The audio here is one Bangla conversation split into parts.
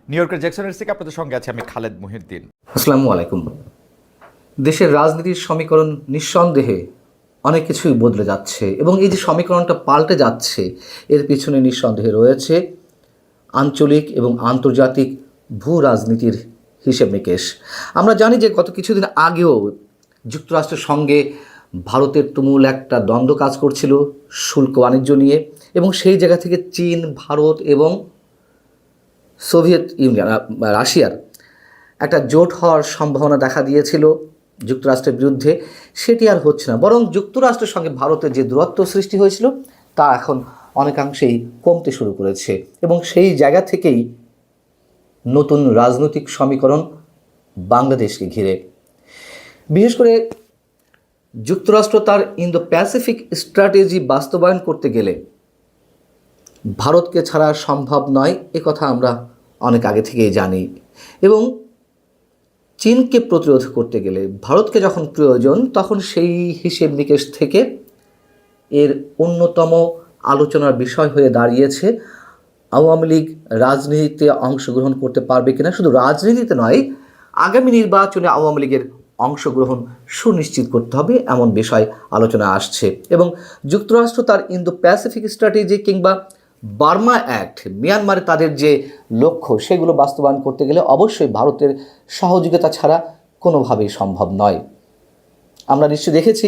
নিউ ইয়র্কের জ্যাকসনের থেকে আপনাদের সঙ্গে আছে আমি খালেদ মুহিউদ্দিন। আসসালামু আলাইকুম। দেশের রাজনীতির সমীকরণ নিঃসন্দেহে অনেক কিছুই বদলে যাচ্ছে এবং এই যে সমীকরণটা পাল্টে যাচ্ছে এর পিছনে নিঃসন্দেহে রয়েছে আঞ্চলিক এবং আন্তর্জাতিক ভূ রাজনীতির হিসেব নিকেশ। আমরা জানি যে গত কিছুদিন আগেও যুক্তরাষ্ট্রের সঙ্গে ভারতের তুমুল একটা দ্বন্দ্ব কাজ করছিল শুল্ক বাণিজ্য নিয়ে, এবং সেই জায়গা থেকে চীন, ভারত এবং সোভিয়েত ইউনিয়ন, রাশিয়ার একটা জোট হওয়ার সম্ভাবনা দেখা দিয়েছিল যুক্তরাষ্ট্রের বিরুদ্ধে। সেটি আর হচ্ছে না, বরং যুক্তরাষ্ট্রের সঙ্গে ভারতের যে দূরত্ব সৃষ্টি হয়েছিল তা এখন অনেকাংশেই কমতে শুরু করেছে এবং সেই জায়গা থেকেই নতুন রাজনৈতিক সমীকরণ বাংলাদেশকে ঘিরে। বিশেষ করে যুক্তরাষ্ট্র তার ইন্দো প্যাসিফিক স্ট্র্যাটেজি বাস্তবায়ন করতে গেলে ভারতকে ছাড়া সম্ভব নয়, এ কথা আমরা অনেক আগে থেকেই জানি। এবং চীনকে প্রতিরোধ করতে গেলে ভারতকে যখন প্রয়োজন তখন সেই হিসেব নিকেশ থেকে এর অন্যতম আলোচনার বিষয় হয়ে দাঁড়িয়েছে আওয়ামী লীগ রাজনীতিতে অংশগ্রহণ করতে পারবে কিনা। শুধু রাজনীতিতে নয়, আগামী নির্বাচনে আওয়ামী লীগের অংশগ্রহণ সুনিশ্চিত করতে হবে, এমন বিষয় আলোচনা আসছে। এবং যুক্তরাষ্ট্র তার ইন্দো প্যাসিফিক স্ট্র্যাটেজি কিংবা বার্মা অ্যাক্ট, মিয়ানমারে তাদের যে লক্ষ্য সেগুলো বাস্তবায়ন করতে গেলে অবশ্যই ভারতের সহযোগিতা ছাড়া কোনোভাবেই সম্ভব নয়। আমরা নিশ্চয়ই দেখেছি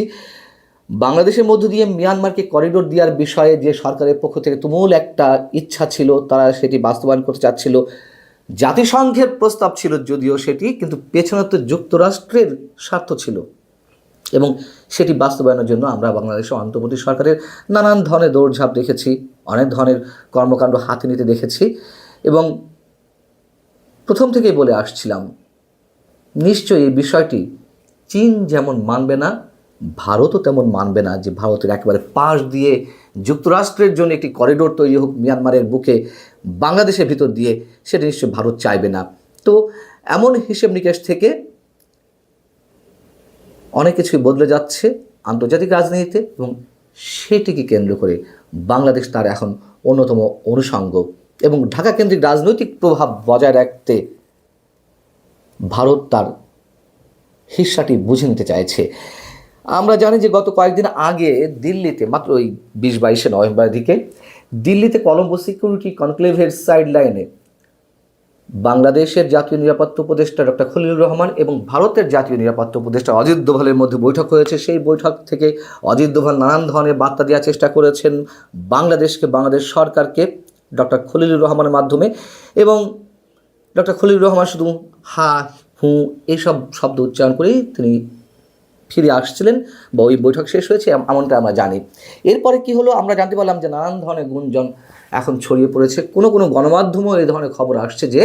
বাংলাদেশের মধ্য দিয়ে মিয়ানমারকে করিডোর দেওয়ার বিষয়ে যে সরকারের পক্ষ থেকে তুমুল একটা ইচ্ছা ছিল, তারা সেটি বাস্তবায়ন করতে চাচ্ছিল। জাতিসংঘের প্রস্তাব ছিল যদিও সেটি, কিন্তু পেছনে তো যুক্তরাষ্ট্রের স্বার্থ ছিল এবং সেটি বাস্তবায়নের জন্য আমরা বাংলাদেশের অন্তর্বর্তী সরকারের নানান ধরনের দৌড়ঝাঁপ দেখেছি, অনেক ধরনের কর্মকাণ্ড হাতে নিতে দেখেছি। এবং প্রথম থেকেই বলে আসছিলাম নিশ্চয়ই এই বিষয়টি চীন যেমন মানবে না, ভারতও তেমন মানবে না যে ভারতের একেবারে পাশ দিয়ে যুক্তরাষ্ট্রের জন্য একটি করিডোর তৈরি হোক মিয়ানমারের বুকে, বাংলাদেশের ভিতর দিয়ে, সেটা নিশ্চয়ই ভারত চাইবে না। তো এমন হিসেব নিকেশ থেকে অনেক কিছুই বদলে যাচ্ছে আন্তর্জাতিক রাজনীতিতে এবং সেটিকে কেন্দ্র করে বাংলাদেশ তার এখন অন্যতম অনুষঙ্গ এবং ঢাকা কেন্দ্রিক রাজনৈতিক প্রভাব বজায় রাখতে ভারত তার হিস্সাটি বুঝে নিতে চাইছে। আমরা জানি যে গত কয়েকদিন আগে দিল্লিতে, মাত্র ওই 20-22 নভেম্বরের দিকে দিল্লিতে কলম্বো সিকিউরিটি কনক্লেভের সাইড লাইনে বাংলাদেশের জাতীয় নিরাপত্তা উপদেষ্টা ডক্টর খলিলুর রহমান এবং ভারতের জাতীয় নিরাপত্তা উপদেষ্টা অজিত দোভালের মধ্যে বৈঠক হয়েছে। সেই বৈঠক থেকে অজিত দোভাল নানান ধরনের বার্তা দেওয়ার চেষ্টা করেছেন বাংলাদেশকে, বাংলাদেশ সরকারকে ডক্টর খলিলুর রহমানের মাধ্যমে। এবং ডক্টর খলিলুর রহমান শুধু হা হু এইসব শব্দ উচ্চারণ করেই তিনি ফিরে আসছিলেন বা ওই বৈঠক শেষ হয়েছে এমনটা আমরা জানি। এরপরে কি হলো আমরা জানতে পারলাম যে নানান ধরনের গুঞ্জন এখন ছড়িয়ে পড়েছে। কোনো গণমাধ্যমও এই ধরনের খবর আসছে যে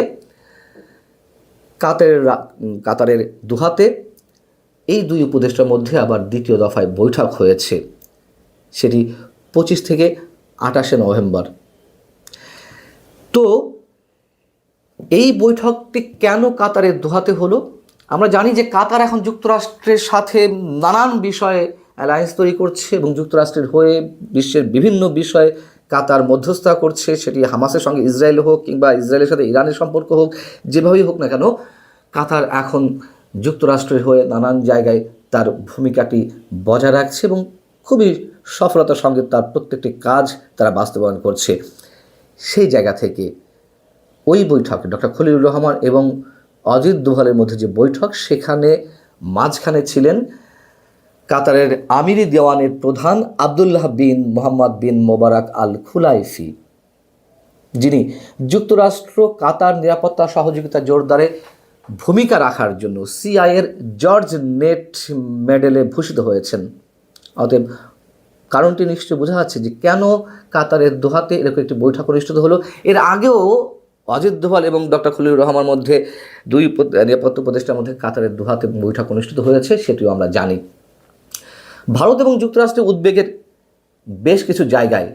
কাতারের দোহাতে এই দুই উপদেষ্টার মধ্যে আবার দ্বিতীয় দফায় বৈঠক হয়েছে, সেটি 25 থেকে 28 নভেম্বর। তো এই বৈঠকটি কেন কাতারের দোহাতে হলো? আমরা জানি যে কাতার এখন যুক্তরাষ্ট্রের সাথে নানান বিষয়ে অ্যালায়েন্স তৈরি করছে এবং যুক্তরাষ্ট্রের হয়ে বিশ্বের বিভিন্ন বিষয়ে কাতার মধ্যস্থতা করছে, সেটি হামাসের সঙ্গে ইসরায়েল হোক কিংবা ইসরায়েলের সাথে ইরানের সম্পর্ক হোক, যেভাবেই হোক না কেন কাতার এখন যুক্তরাষ্ট্রের হয়ে নানান জায়গায় তার ভূমিকাটি বজায় রাখছে এবং খুবই সফলতার সঙ্গে তার প্রত্যেকটি কাজ তারা বাস্তবায়ন করছে। সেই জায়গা থেকে ওই বৈঠকে ডক্টর খলিলুর রহমান এবং অজিত দোভালের মধ্যে যে বৈঠক, সেখানে মাঝখানে ছিলেন কাতারের আমিরি দেওয়ানের প্রধান আবদুল্লাহ বিন মোহাম্মদ বিন মোবারক আল খুলাইফি, যিনি যুক্তরাষ্ট্র কাতার নিরাপত্তা সহযোগিতা জোরদারে ভূমিকা রাখার জন্য সিআইএর জর্জ নেট মেডেলে ভূষিত হয়েছেন। অতএব কারণটি নিশ্চয়ই বোঝা যাচ্ছে যে কেন কাতারের দোহাতে এরকম একটি বৈঠক অনুষ্ঠিত হলো। এর আগেও অজিত দোভাল এবং ডক্টর খলিলুর রহমানের মধ্যে দুই নিরাপত্তা উপদেষ্টার মধ্যে কাতারের দোহাতে বৈঠক অনুষ্ঠিত হয়েছে, সেটিও আমরা জানি। ভারত এবং যুক্তরাষ্ট্রের উদ্বেগের বেশ কিছু জায়গায়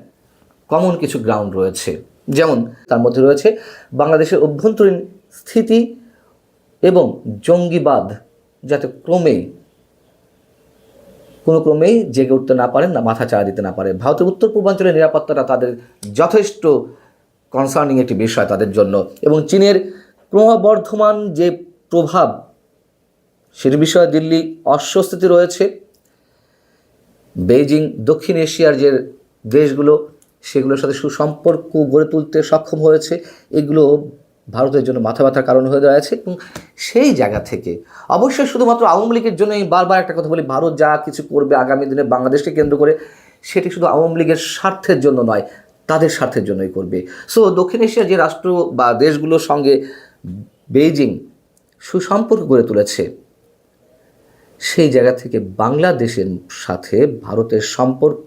কমন কিছু গ্রাউন্ড রয়েছে, যেমন তার মধ্যে রয়েছে বাংলাদেশের অভ্যন্তরীণ স্থিতি এবং জঙ্গিবাদ যাতে কোনো ক্রমেই জেগে উঠতে না পারেন, না মাথা চাড়া দিতে না পারে। ভারতের উত্তর পূর্বাঞ্চলের নিরাপত্তাটা তাদের যথেষ্ট কনসার্নিং একটি বিষয় তাদের জন্য। এবং চীনের ক্রমবর্ধমান যে প্রভাব, সেটি বিষয়ে দিল্লি অস্বস্তিতে রয়েছে। বেইজিং দক্ষিণ এশিয়ার যে দেশগুলো, সেগুলোর সাথে সুসম্পর্ক গড়ে তুলতে সক্ষম হয়েছে। এগুলো ভারতের জন্য মাথা ব্যথার কারণ হয়ে দাঁড়াচ্ছে। এবং সেই জায়গা থেকে অবশ্যই শুধুমাত্র আওয়ামী লীগের জন্য আমি বারবার একটা কথা বলি, ভারত যা কিছু করবে আগামী দিনে বাংলাদেশকে কেন্দ্র করে, সেটি শুধু আওয়ামী লীগের স্বার্থের জন্য নয়, তাদের স্বার্থের জন্যই করবে। সো দক্ষিণ এশিয়ার যে রাষ্ট্র বা দেশগুলোর সঙ্গে বেইজিং সুসম্পর্ক গড়ে তুলেছে, সেই জায়গা থেকে বাংলাদেশের সাথে ভারতের সম্পর্ক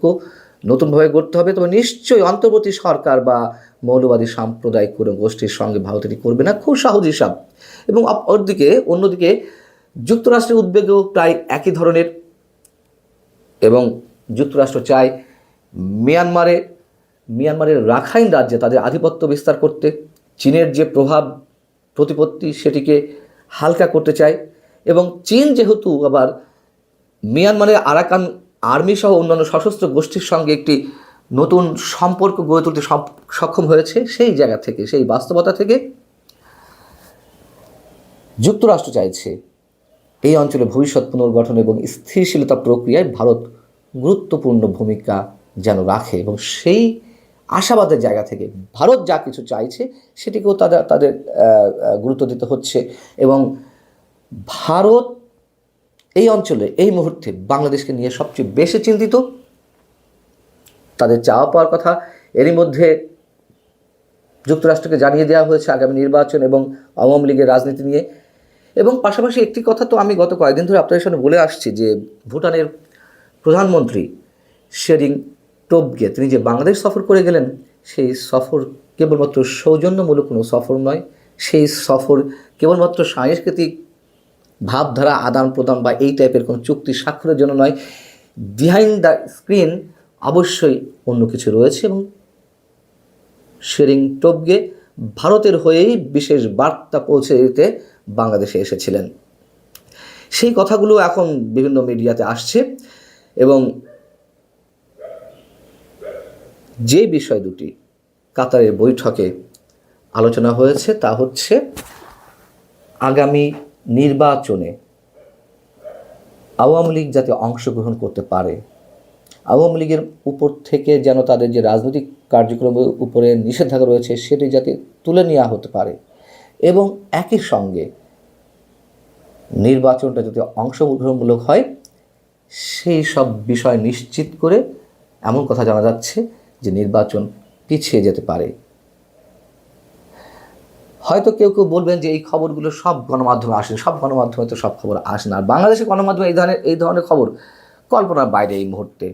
নতুনভাবে গড়তে হবে। তবে নিশ্চয়ই অন্তর্বর্তী সরকার বা মৌলবাদী সাম্প্রদায়িক কোনো গোষ্ঠীর সঙ্গে ভারত এটি করবে না, খুব সহজ হিসাব। এবং অন্যদিকে যুক্তরাষ্ট্রের উদ্বেগও প্রায় একই ধরনের। এবং যুক্তরাষ্ট্র চায় মিয়ানমারের রাখাইন রাজ্যে তাদের আধিপত্য বিস্তার করতে, চীনের যে প্রভাব প্রতিপত্তি সেটিকে হালকা করতে চায়। এবং চীন যেহেতু আবার মিয়ানমারের আরাকান আর্মি সহ অন্যান্য সশস্ত্র গোষ্ঠীর সঙ্গে একটি নতুন সম্পর্ক গড়ে তুলতে সক্ষম হয়েছে, সেই জায়গা থেকে, সেই বাস্তবতা থেকে যুক্তরাষ্ট্র চাইছে এই অঞ্চলে ভবিষ্যৎ পুনর্গঠন এবং স্থিতিশীলতা প্রক্রিয়ায় ভারত গুরুত্বপূর্ণ ভূমিকা যেন রাখে। এবং সেই আশাবাদের জায়গা থেকে ভারত যা কিছু চাইছে সেটিকেও তাদের গুরুত্ব দিতে হচ্ছে। এবং ভারত এই অঞ্চলে এই মুহূর্তে বাংলাদেশকে নিয়ে সবচেয়ে বেশি চিন্তিত। তাদের চাওয়া পাওয়ার কথা এরই মধ্যে যুক্তরাষ্ট্রকে জানিয়ে দেওয়া হয়েছে আগামী নির্বাচন এবং আওয়ামী লীগের রাজনীতি নিয়ে। এবং পাশাপাশি একটি কথা তো আমি গত কয়েকদিন ধরে আপনাদের সামনে বলে আসছি যে ভুটানের প্রধানমন্ত্রী শেরিং টোবগে তিনি যে বাংলাদেশ সফর করে গেলেন, সেই সফর কেবলমাত্র সৌজন্যমূলক কোনো সফর নয়, সেই সফর কেবলমাত্র সাংস্কৃতিক ভাবধারা আদান প্রদান বা এই টাইপের কোনো চুক্তি স্বাক্ষরের জন্য নয়। বিহাইন্ড দ্য স্ক্রিন অবশ্যই অন্য কিছু রয়েছে। এবং শেরিং টোবগে ভারতের হয়েই বিশেষ বার্তা পৌঁছে দিতে বাংলাদেশে এসেছিলেন। সেই কথাগুলো এখন বিভিন্ন মিডিয়াতে আসছে। এবং যে বিষয় দুটি কাতারের বৈঠকে আলোচনা হয়েছে তা হচ্ছে আগামী নির্বাচনে আওয়ামী লীগ যাতে অংশগ্রহণ করতে পারে, আওয়ামী লীগের উপর থেকে যেন তাদের যে রাজনৈতিক কার্যক্রমের উপরে নিষেধাজ্ঞা রয়েছে সেটি যাতে তুলে নেওয়া হতে পারে, এবং একই সঙ্গে নির্বাচনটা যাতে অংশগ্রহণমূলক হয় সেই সব বিষয় নিশ্চিত করে এমন কথা জানা যাচ্ছে যে নির্বাচন পিছিয়ে যেতে পারে। হয়তো কেউ বলবেন যে এই খবরগুলো সব গণমাধ্যমে আসে, সব গণমাধ্যমে তো সব খবর আসে না। আর বাংলাদেশের গণমাধ্যমে এই ধরনের খবর কল্পনার বাইরে এই মুহূর্তে।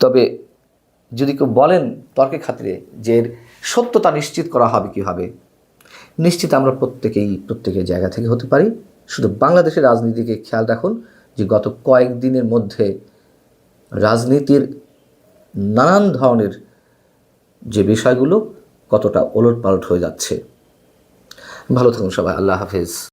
তবে যদি কেউ বলেন তর্কের খাতিরে যে এর সত্যতা নিশ্চিত করা হবে কীভাবে, নিশ্চিত আমরা প্রত্যেকের জায়গা থেকে হতে পারি। শুধু বাংলাদেশের রাজনীতিকে খেয়াল রাখুন যে গত কয়েকদিনের মধ্যে রাজনীতির নানান ধরনের যে বিষয়গুলো কতটা ওলটপালট হয়ে যাচ্ছে। ভালো থাকুন সবাই, আল্লাহ হাফেজ।